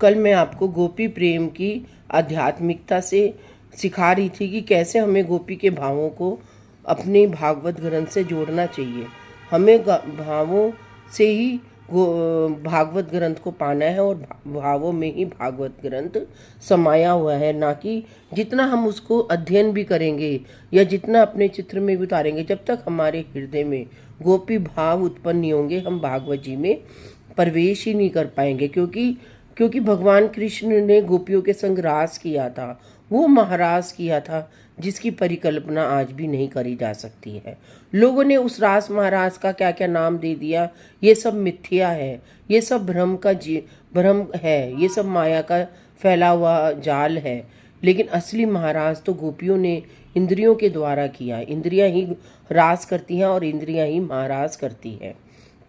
कल मैं आपको गोपी प्रेम की आध्यात्मिकता से सिखा रही थी कि कैसे हमें गोपी के भावों को अपने भागवत ग्रंथ से जोड़ना चाहिए। हमें भावों से ही भागवत ग्रंथ को पाना है और भावों में ही भागवत ग्रंथ समाया हुआ है, ना कि जितना हम उसको अध्ययन भी करेंगे या जितना अपने चित्र में भी उतारेंगे, जब तक हमारे हृदय में गोपी भाव उत्पन्न नहीं होंगे हम भागवत जी में प्रवेश ही नहीं कर पाएंगे। क्योंकि भगवान कृष्ण ने गोपियों के संग रास किया था, वो महारास किया था जिसकी परिकल्पना आज भी नहीं करी जा सकती है। लोगों ने उस रास महारास का क्या क्या नाम दे दिया। ये सब मिथ्या है, ये सब भ्रम है, ये सब माया का फैला हुआ जाल है। लेकिन असली महाराज तो गोपियों ने इंद्रियों के द्वारा किया। इंद्रियां ही रास करती हैं और इंद्रियां ही महाराज करती है।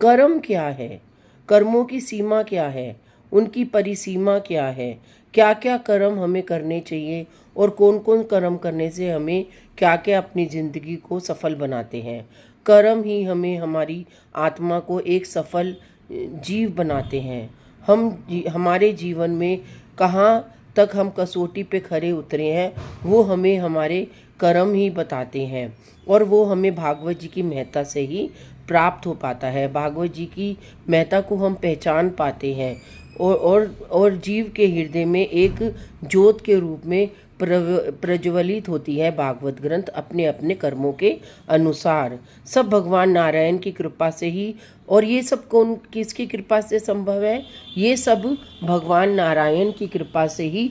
कर्म क्या है, कर्मों की सीमा क्या है, उनकी परिसीमा क्या है, क्या क्या कर्म हमें करने चाहिए और कौन कौन कर्म करने से हमें क्या क्या अपनी ज़िंदगी को सफल बनाते हैं। कर्म ही हमें हमारी आत्मा को एक सफल जीव बनाते हैं। हमारे जीवन में कहाँ तक हम कसौटी पे खरे उतरे हैं वो हमें हमारे कर्म ही बताते हैं, और वो हमें भागवत जी की महत्ता से ही प्राप्त हो पाता है। भागवत जी की महत्ता को हम पहचान पाते हैं और जीव के हृदय में एक ज्योत के रूप में प्रज्वलित होती है भागवत ग्रंथ अपने अपने कर्मों के अनुसार। सब भगवान नारायण की कृपा से ही, और ये सब कौन किसकी कृपा से संभव है? ये सब भगवान नारायण की कृपा से ही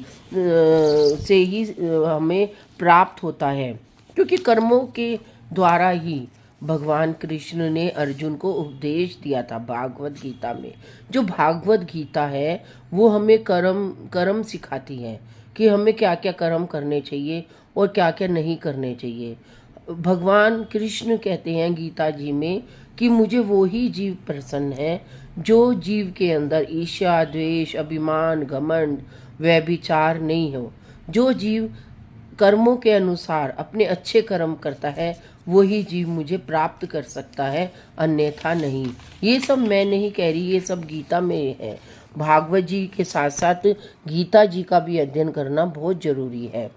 हमें प्राप्त होता है, क्योंकि कर्मों के द्वारा ही भगवान कृष्ण ने अर्जुन को उपदेश दिया था भागवत गीता में। जो भागवत गीता है वो हमें कर्म सिखाती है कि हमें क्या क्या कर्म करने चाहिए और क्या क्या नहीं करने चाहिए। भगवान कृष्ण कहते हैं गीता जी में कि मुझे वो ही जीव प्रसन्न है जो जीव के अंदर ईर्ष्या, द्वेष, अभिमान, घमंड, व्यभिचार नहीं हो। जो जीव कर्मों के अनुसार अपने अच्छे कर्म करता है वही जीव मुझे प्राप्त कर सकता है, अन्यथा नहीं। ये सब मैं नहीं कह रही, ये सब गीता में है। भागवत जी के साथ साथ गीता जी का भी अध्ययन करना बहुत जरूरी है।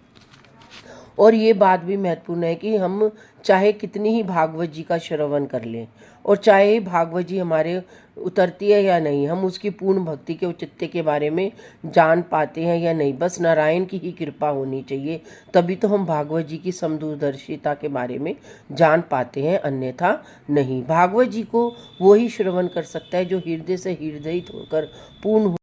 और ये बात भी महत्वपूर्ण है कि हम चाहे कितनी ही भागवत जी का श्रवण कर लें और चाहे भागवत जी हमारे उतरती है या नहीं, हम उसकी पूर्ण भक्ति के औचित्य के बारे में जान पाते हैं या नहीं, बस नारायण की ही कृपा होनी चाहिए, तभी तो हम भागवत जी की समदूरदर्शिता के बारे में जान पाते हैं, अन्यथा नहीं। भागवत जी को वो ही श्रवण कर सकता है जो हृदय से हृदयित होकर पूर्ण